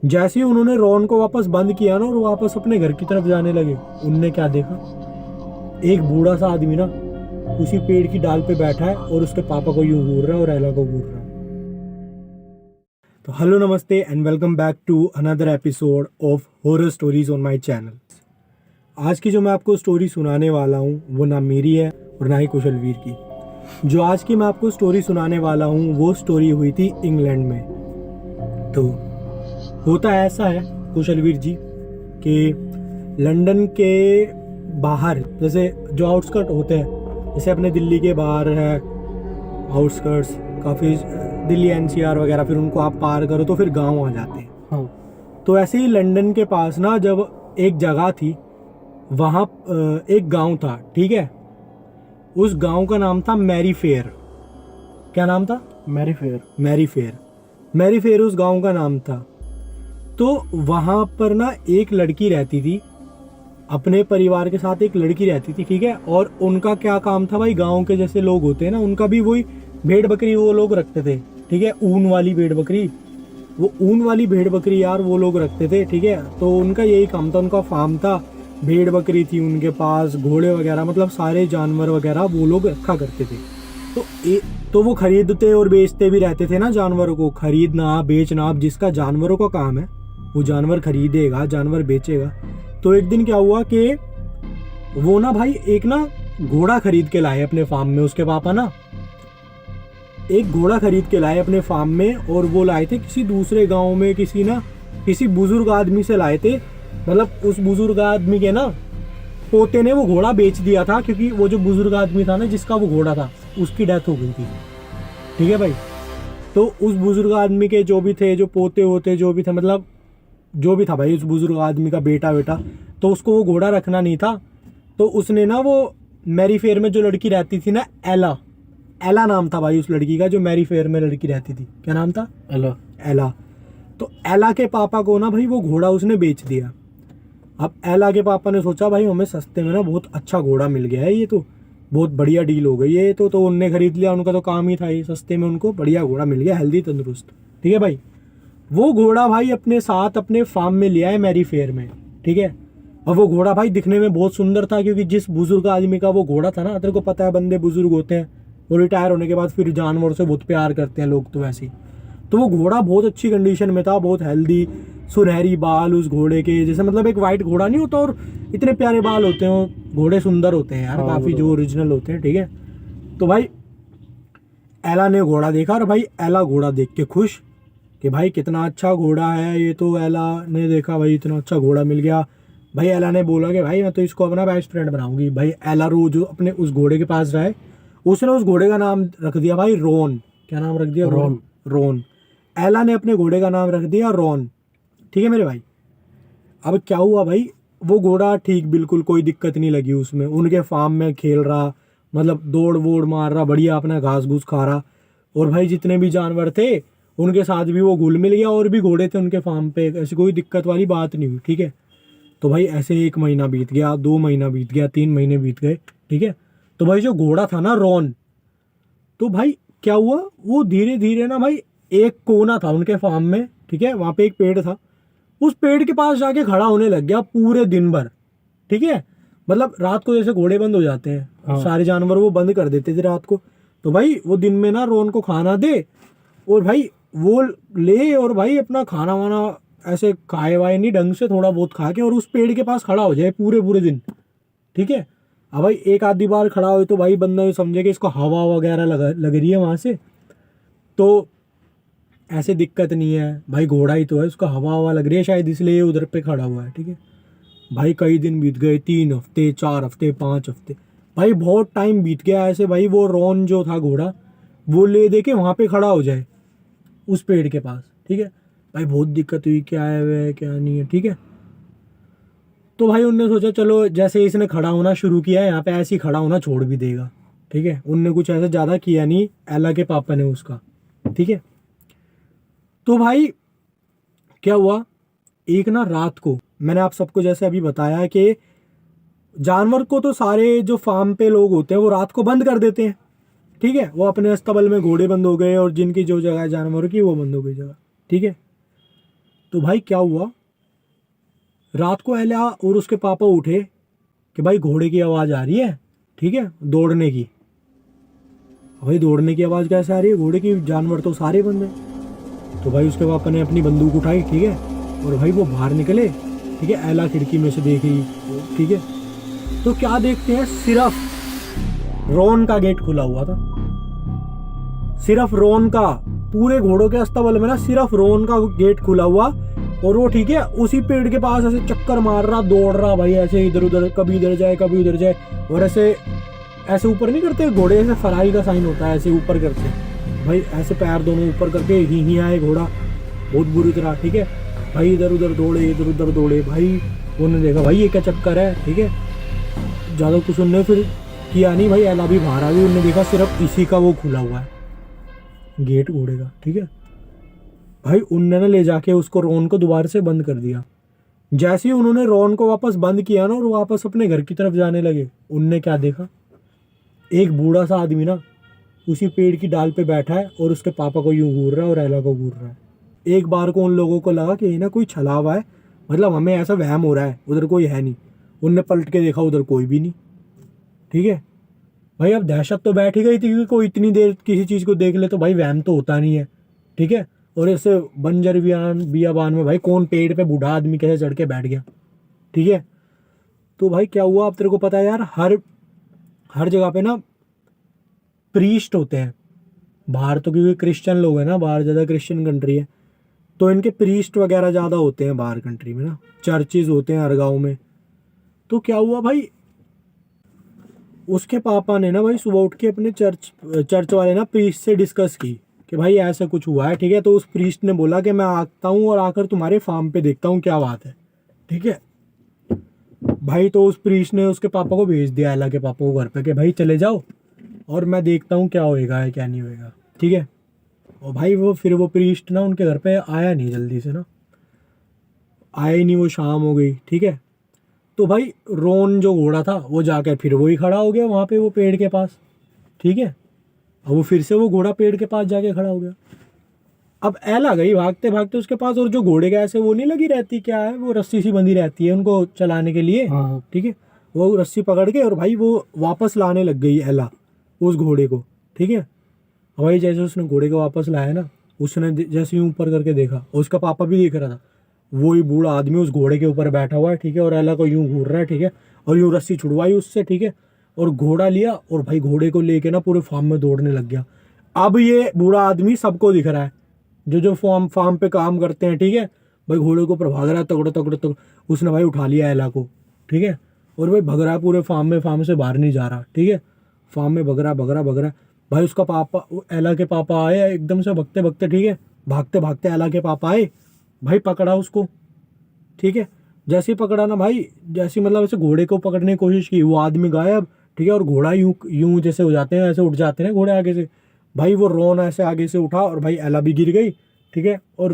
जैसे ही उन्होंने रॉन को वापस बंद किया ना और वापस अपने घर की तरफ जाने लगे, उनने क्या देखा, एक बूढ़ा सा आदमी ना उसी पेड़ की डाल पे बैठा है और उसके पापा को यूं घूर रहा है और एला को घूर रहा है। तो हेलो, नमस्ते and welcome back to another episode of horror stories on my channel. आज की जो मैं आपको स्टोरी सुनाने वाला हूँ वो ना मेरी है और ना ही कुशलवीर की। जो आज की मैं आपको स्टोरी सुनाने वाला हूँ वो स्टोरी हुई थी इंग्लैंड में। तो होता ऐसा है कुशलवीर जी कि लंदन के बाहर, जैसे जो आउटस्कर्ट होते हैं, जैसे अपने दिल्ली के बाहर है आउटस्कर्ट्स काफ़ी, दिल्ली एनसीआर वगैरह, फिर उनको आप पार करो तो फिर गांव आ जाते हैं। हाँ। तो ऐसे ही लंदन के पास ना जब एक जगह थी, वहाँ एक गांव था, ठीक है। उस गांव का नाम था मैरी फेयर। क्या नाम था? Mary Fair. Mary Fair. Mary Fair उस गांव का नाम था। तो वहाँ पर ना एक लड़की रहती थी, अपने परिवार के साथ एक लड़की रहती थी, ठीक है। और उनका क्या काम था भाई, गांव के जैसे लोग होते हैं ना, उनका भी वही भेड़ बकरी वो लोग रखते थे, ठीक है। ऊन वाली भेड़ बकरी, वो ऊन वाली भेड़ बकरी यार वो लोग रखते थे, ठीक है। तो उनका यही काम था, उनका फार्म था, भेड़ बकरी थी उनके पास, घोड़े वगैरह, मतलब सारे जानवर वगैरह वो लोग रखा करते थे। तो वो खरीदते और बेचते भी रहते थे ना जानवरों को, खरीदना बेचना। अब जिसका जानवरों का काम है वो जानवर खरीदेगा, जानवर बेचेगा। तो एक दिन क्या हुआ कि वो ना भाई एक ना घोड़ा खरीद के लाए अपने फार्म में। उसके पापा ना एक घोड़ा खरीद के लाए अपने फार्म में, और वो लाए थे किसी दूसरे गांव में, किसी बुजुर्ग आदमी से लाए थे। मतलब उस बुजुर्ग आदमी के ना पोते ने वो घोड़ा बेच दिया था, क्योंकि वो जो बुजुर्ग आदमी था ना जिसका वो घोड़ा था, उसकी डेथ हो गई थी, ठीक है भाई। तो उस बुजुर्ग आदमी के जो भी थे, जो पोते होते जो भी थे, मतलब जो भी था भाई उस बुजुर्ग आदमी का बेटा, तो उसको वो घोड़ा रखना नहीं था। तो उसने ना वो मैरी फेयर में जो लड़की रहती थी ना, एला नाम था भाई उस लड़की का, जो मैरी फेयर में लड़की रहती थी। क्या नाम था? एला। तो एला के पापा को ना भाई वो घोड़ा उसने बेच दिया। अब एला के पापा ने सोचा भाई हमें सस्ते में ना बहुत अच्छा घोड़ा मिल गया है, ये तो बहुत बढ़िया डील हो गई है। तो उनने खरीद लिया, उनका तो काम ही था ये, सस्ते में उनको बढ़िया घोड़ा मिल गया, हेल्दी तंदुरुस्त, ठीक है भाई। वो घोड़ा भाई अपने साथ अपने फार्म में लिया है मैरी फेयर में, ठीक है। और वो घोड़ा भाई दिखने में बहुत सुंदर था, क्योंकि जिस बुजुर्ग आदमी का वो घोड़ा था ना, तेरे को पता है बंदे बुजुर्ग होते हैं, वो रिटायर होने के बाद फिर जानवर से बहुत प्यार करते हैं लोग, तो वैसे ही। तो वो घोड़ा बहुत अच्छी कंडीशन में था, बहुत हेल्दी, सुनहरी बाल उस घोड़े के जैसे, मतलब एक वाइट घोड़ा नहीं होता और इतने प्यारे बाल होते हैं, घोड़े सुंदर होते हैं यार, हाँ, काफी जो ओरिजिनल होते हैं, ठीक है। तो भाई एला ने घोड़ा देखा, और भाई एला घोड़ा देख के खुश कि भाई कितना अच्छा घोड़ा है ये। तो एला ने देखा भाई इतना अच्छा घोड़ा मिल गया। भाई एला ने बोला कि भाई मैं तो इसको अपना बेस्ट फ्रेंड बनाऊंगी। भाई एला रोज अपने उस घोड़े के पास रहे, उसने उस घोड़े का नाम रख दिया भाई रॉन। क्या नाम रख दिया? रॉन। एला ने अपने घोड़े का नाम रख दिया रॉन, ठीक है मेरे भाई। अब क्या हुआ भाई, वो घोड़ा ठीक बिल्कुल कोई दिक्कत नहीं लगी उसमें, उनके फार्म में खेल रहा, मतलब दौड़ वोड़ मार रहा, बढ़िया अपना घास घूस खा रहा। और भाई जितने भी जानवर थे उनके साथ भी वो घुल मिल गया, और भी घोड़े थे उनके फार्म पे, ऐसी कोई दिक्कत वाली बात नहीं हुई, ठीक है। तो भाई ऐसे 1 महीना बीत गया, 2 महीना बीत गया, 3 महीने बीत गए, ठीक है। तो भाई जो घोड़ा था ना रॉन, तो भाई क्या हुआ, वो धीरे धीरे ना भाई, एक कोना था उनके फार्म में, ठीक है, वहां पे एक पेड़ था, उस पेड़ के पास जाके खड़ा होने लग गया पूरे दिन भर, ठीक है। मतलब रात को जैसे घोड़े बंद हो जाते हैं, हाँ। सारे जानवर वो बंद कर देते थे रात को। तो भाई वो दिन में ना रोन को खाना दे, और भाई वो ले, और भाई अपना खाना वाना ऐसे खाए वाए नहीं ढंग से, थोड़ा बहुत खा के, और उस पेड़ के पास खड़ा हो जाए पूरे पूरे दिन, ठीक है। अब भाई एक आधी बार खड़ा हो तो भाई बंदा ये समझे कि इसको हवा वगैरह लग रही है वहां से, तो ऐसे दिक्कत नहीं है भाई, घोड़ा ही तो है, उसका हवा हवा लग रही है शायद, इसलिए उधर पे खड़ा हुआ है, ठीक है। भाई कई दिन बीत गए, 3 हफ्ते, 4 हफ्ते, 5 हफ्ते, भाई बहुत टाइम बीत गया ऐसे। भाई वो रॉन जो था घोड़ा, वो ले दे के वहां पे खड़ा हो जाए उस पेड़ के पास, ठीक है। भाई बहुत दिक्कत हुई, क्या है वह क्या नहीं है, ठीक है। तो भाई उनने सोचा चलो जैसे इसने खड़ा होना शुरू किया है यहाँ पे, ऐसे ही खड़ा होना छोड़ भी देगा, ठीक है। उनने कुछ ऐसा ज़्यादा किया नहीं, एला के पापा ने उसका, ठीक है। तो भाई क्या हुआ, एक ना रात को, मैंने आप सबको जैसे अभी बताया कि जानवर को तो सारे जो फार्म पे लोग होते हैं वो रात को बंद कर देते हैं, ठीक है। वो अपने अस्तबल में घोड़े बंद हो गए, और जिनकी जो जगह है जानवरों की वो बंद हो गई जगह, ठीक है। तो भाई क्या हुआ, रात को एला और उसके पापा उठे कि भाई घोड़े की आवाज़ आ रही है, ठीक है, दौड़ने की। भाई दौड़ने की आवाज़ कैसे आ रही है, घोड़े की, जानवर तो सारे बंद हैं। तो भाई उसके पापा ने अपनी बंदूक उठाई, ठीक है, और भाई वो बाहर निकले, ठीक है, एला खिड़की में से देख रही, ठीक है। तो क्या देखते हैं, सिर्फ रॉन का गेट खुला हुआ था, सिर्फ रॉन का, पूरे घोड़ों के अस्तबल में ना सिर्फ रॉन का गेट खुला हुआ, और वो, ठीक है, उसी पेड़ के पास ऐसे चक्कर मार रहा, दौड़ रहा भाई, ऐसे इधर उधर, कभी इधर जाए कभी उधर जाए, और ऐसे ऐसे ऊपर नहीं करते घोड़े, ऐसे फरारी का साइन होता है, ऐसे ऊपर करते हैं भाई, ऐसे पैर दोनों ऊपर करके ही आए घोड़ा बहुत बुरी तरह, ठीक है। भाई इधर उधर दौड़े, इधर उधर दौड़े भाई। उन्होंने देखा भाई ये क्या चक्कर है, ठीक है, ज़्यादा कुछ उनने फिर किया नहीं भाई, एला भी बाहर आ गई। उन्होंने देखा सिर्फ इसी का वो खुला हुआ है गेट घोड़े का, ठीक है। भाई उन्होंने ले जाके उसको, रॉन को दोबारा से बंद कर दिया। जैसे ही उन्होंने रॉन को वापस बंद किया ना और वापस अपने घर की तरफ जाने लगे, उनने क्या देखा, एक बूढ़ा सा आदमी ना उसी पेड़ की डाल पे बैठा है और उसके पापा को यूं घूर रहा है और एला को घूर रहा है। एक बार को उन लोगों को लगा कि ये ना कोई छला हुआ है, मतलब हमें ऐसा वहम हो रहा है, उधर कोई है नहीं। उनने पलट के देखा, उधर कोई भी नहीं, ठीक है। भाई अब दहशत तो बैठ ही गई थी, क्योंकि कोई इतनी देर किसी चीज़ को देख ले तो भाई वहम तो होता नहीं है, ठीक है। और ऐसे बंजर बियाबान में भाई कौन पेड़ पे बूढ़ा आदमी कैसे चढ़ के बैठ गया, ठीक है। तो भाई क्या हुआ, अब तेरे को पता है यार, हर जगह पे ना प्रीस्ट होते हैं बाहर, तो क्योंकि क्रिश्चियन लोग हैं ना बाहर, ज़्यादा क्रिश्चियन कंट्री है, तो इनके प्रीस्ट वगैरह ज़्यादा होते हैं बाहर कंट्री में ना, चर्चेज होते हैं हर गाँव में। तो क्या हुआ भाई, उसके पापा ने ना भाई सुबह उठ के अपने चर्च वाले ना प्रीस्ट से डिस्कस की कि भाई ऐसा कुछ हुआ है, ठीक है। तो उस प्रीस्ट ने बोला कि मैं आता हूँ और आकर तुम्हारे फार्म पे देखता हूँ क्या बात है, ठीक है। भाई तो उस प्रीस्ट ने उसके पापा को भेज दिया, एला के पापा को घर पे, कि भाई चले जाओ और मैं देखता हूँ क्या होएगा क्या नहीं होएगा, ठीक है। और भाई वो प्रीस्ट ना उनके घर पे आया नहीं, जल्दी से ना आया ही नहीं, वो शाम हो गई, ठीक है। तो भाई रॉन जो घोड़ा था वो जाकर फिर वही खड़ा हो गया वहाँ पे, वो पेड़ के पास, ठीक है। अब वो फिर से वो घोड़ा पेड़ के पास जाके खड़ा हो गया। अब एला गई भागते भागते उसके पास, और जो घोड़े के ऐसे वो नहीं लगी रहती, क्या है वो, रस्सी सी बंधी रहती है उनको चलाने के लिए, ठीक है। वो रस्सी पकड़ के और भाई वो वापस लाने लग गई एला उस घोड़े को, ठीक है। भाई जैसे उसने घोड़े को वापस लाया ना, उसने जैसे यूं ऊपर करके देखा, उसका पापा भी देख रहा था, वही बूढ़ा आदमी उस घोड़े के ऊपर बैठा हुआ है, ठीक है, और एला को यूं घूर रहा है, ठीक है, और यूं रस्सी छुड़वाई उससे, ठीक है, और घोड़ा लिया और भाई घोड़े को लेके ना पूरे फार्म में दौड़ने लग गया। अब ये बूढ़ा आदमी सबको दिख रहा है, जो फार्म पे काम करते हैं, ठीक है। भाई घोड़े को ऊपर भाग रहा है, तगड़ तगड़ तगड़, उसने भाई उठा लिया एला को, ठीक है, और भाई भग रहा है पूरे फार्म से बाहर नहीं जा रहा, ठीक है। फार्म में भग रहा भाई। उसका पापा, एला के पापा आए एकदम से भगते भगते, ठीक है, भागते भागते एला के पापा आए, भाई पकड़ा उसको, ठीक है। जैसे ही पकड़ा ना भाई, जैसे मतलब ऐसे घोड़े को पकड़ने की कोशिश की, वो आदमी गायब, ठीक है, और घोड़ा यूं यूं जैसे हो जाते हैं, ऐसे उठ जाते हैं घोड़े आगे से। भाई वो रॉन ऐसे आगे से उठा और भाई एला भी गिर गई, ठीक है, और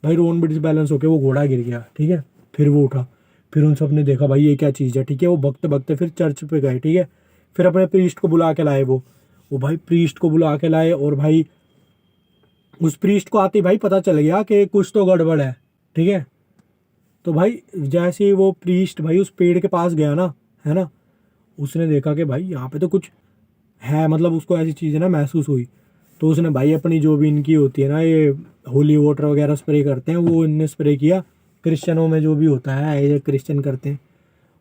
भाई रॉन भी डिसबैलेंस होकर वो घोड़ा गिर गया, ठीक है। फिर वो उठा, फिर उन सब ने देखा भाई ये क्या चीज़ है, ठीक है। वो भगते भगते फिर चर्च पे गए, ठीक है। फिर अपने प्रीस्ट को बुला के लाए, वो भाई प्रीस्ट को बुला के लाए, और भाई उस प्रीस्ट को आते ही भाई पता चल गया कि कुछ तो गड़बड़ है, ठीक है। तो भाई जैसे ही वो प्रीस्ट भाई उस पेड़ के पास गया ना, है ना, उसने देखा कि भाई यहाँ पे तो कुछ है, मतलब उसको ऐसी चीज़ें ना महसूस हुई। तो उसने भाई अपनी जो भी इनकी होती है ना, ये होली वाटर वगैरह स्प्रे करते हैं, वो इनने स्प्रे किया। क्रिश्चियनों में जो भी होता है ये क्रिश्चियन करते हैं,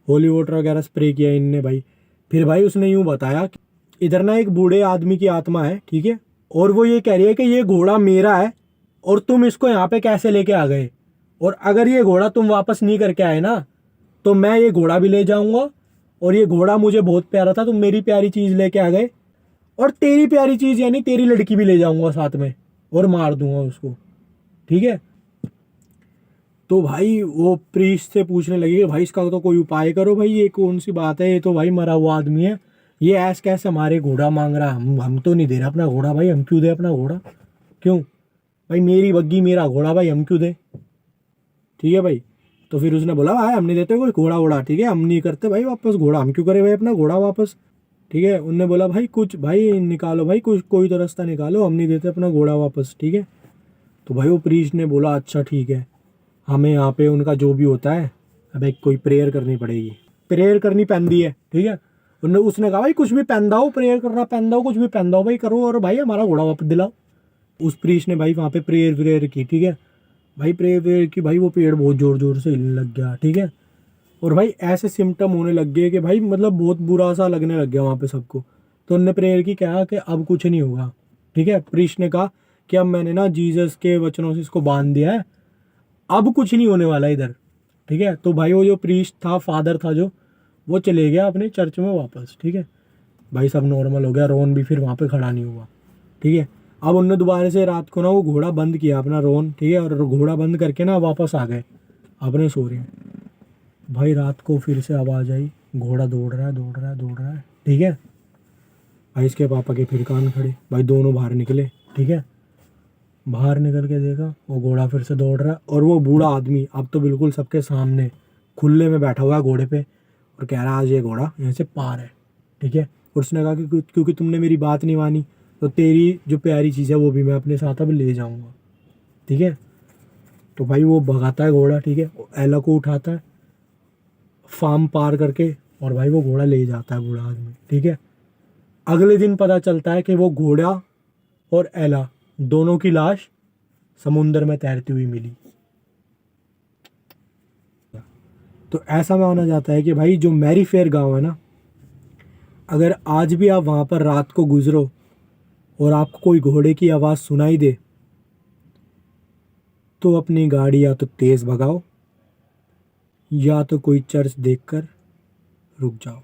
होली वाटर वगैरह स्प्रे किया इनने भाई। फिर भाई उसने यूँ बताया कि इधर ना एक बूढ़े आदमी की आत्मा है, ठीक है, और वो ये कह रही है कि ये घोड़ा मेरा है और तुम इसको यहाँ पे कैसे लेके आ गए, और अगर ये घोड़ा तुम वापस नहीं करके आए ना तो मैं ये घोड़ा भी ले जाऊंगा, और ये घोड़ा मुझे बहुत प्यारा था, तुम मेरी प्यारी चीज़ लेके आ गए, और तेरी प्यारी चीज़ यानी तेरी लड़की भी ले जाऊंगा साथ में और मार दूंगा उसको, ठीक है। तो भाई वो प्रीस्ट से पूछने लगी कि भाई इसका तो कोई उपाय करो भाई, ये कौन सी बात है, ये तो भाई मरा हुआ आदमी है, ये ऐस कैसे हमारे घोड़ा मांग रहा, हम तो नहीं दे रहे अपना घोड़ा भाई, हम क्यों दे अपना घोड़ा, क्यों भाई, मेरी बग्गी मेरा घोड़ा भाई, हम क्यों दे, ठीक है भाई। तो फिर उसने बोला भाई हम नहीं देते कोई घोड़ा वोड़ा, ठीक है, हम नहीं करते भाई वापस घोड़ा, हम क्यों करें भाई अपना घोड़ा वापस, ठीक है। उनने बोला भाई कुछ भाई निकालो भाई, कुछ कोई तो रास्ता निकालो, हम नहीं देते अपना घोड़ा वापस, ठीक है। तो भाई वो प्रीस्ट ने बोला अच्छा ठीक है, हमें यहाँ पे उनका जो भी होता है, अबे कोई प्रेयर करनी पड़ेगी, प्रेयर करनी पैंदी है, ठीक है। उसने कहा भाई कुछ भी पहन दो, प्रेयर करना पहन दो, कुछ भी पहन दो भाई करो, और भाई हमारा घोड़ा वापस दिलाओ। उस प्रीस्ट ने भाई वहाँ पे प्रेयर की, ठीक है भाई, प्रेयर की भाई, वो पेड़ बहुत ज़ोर ज़ोर से हिलने लग गया, ठीक है। और भाई ऐसे सिम्टम होने लग गए कि भाई मतलब बहुत बुरा सा लगने लग गया वहाँ पे सबको। तो उनने प्रेयर की, कहा कि अब कुछ नहीं होगा, ठीक है। प्रीस्ट ने कहा कि अब मैंने ना जीसस के वचनों से इसको बांध दिया है, अब कुछ नहीं होने वाला इधर, ठीक है। तो भाई वो जो प्रीस्ट था, फादर था जो, वो चले गया अपने चर्च में वापस, ठीक है। भाई सब नॉर्मल हो गया, रोन भी फिर वहाँ पे खड़ा नहीं हुआ, ठीक है। अब उनने दोबारा से रात को ना वो घोड़ा बंद किया अपना, रोन, ठीक है, और घोड़ा बंद करके ना वापस आ गए अपने सो रहे हैं। भाई रात को फिर से आवाज़ आई, घोड़ा दौड़ रहा है, दौड़ रहा है, दौड़ रहा है, ठीक है। भाई इसके पापा के फिर कान खड़े, भाई दोनों बाहर निकले, ठीक है। बाहर निकल के देखा वो घोड़ा फिर से दौड़ रहा है, और वो बूढ़ा आदमी अब तो बिल्कुल सबके सामने खुले में बैठा हुआ है घोड़े पे, और कह रहा है आज ये घोड़ा यहाँ से पार है, ठीक है। और उसने कहा कि क्योंकि तुमने मेरी बात नहीं मानी, तो तेरी जो प्यारी चीज़ है वो भी मैं अपने साथ अब ले जाऊँगा, ठीक है। तो भाई वो भगाता है घोड़ा, ठीक है, एला को उठाता है फार्म पार करके, और भाई वो घोड़ा ले जाता है बूढ़ा आदमी, ठीक है। अगले दिन पता चलता है कि वो घोड़ा और एला दोनों की लाश समुंदर में तैरती हुई मिली। तो ऐसा माना जाता है कि भाई जो मैरी फेयर गांव है ना, अगर आज भी आप वहाँ पर रात को गुजरो और आपको कोई घोड़े की आवाज़ सुनाई दे, तो अपनी गाड़ी या तो तेज़ भगाओ, या तो कोई चर्च देखकर रुक जाओ।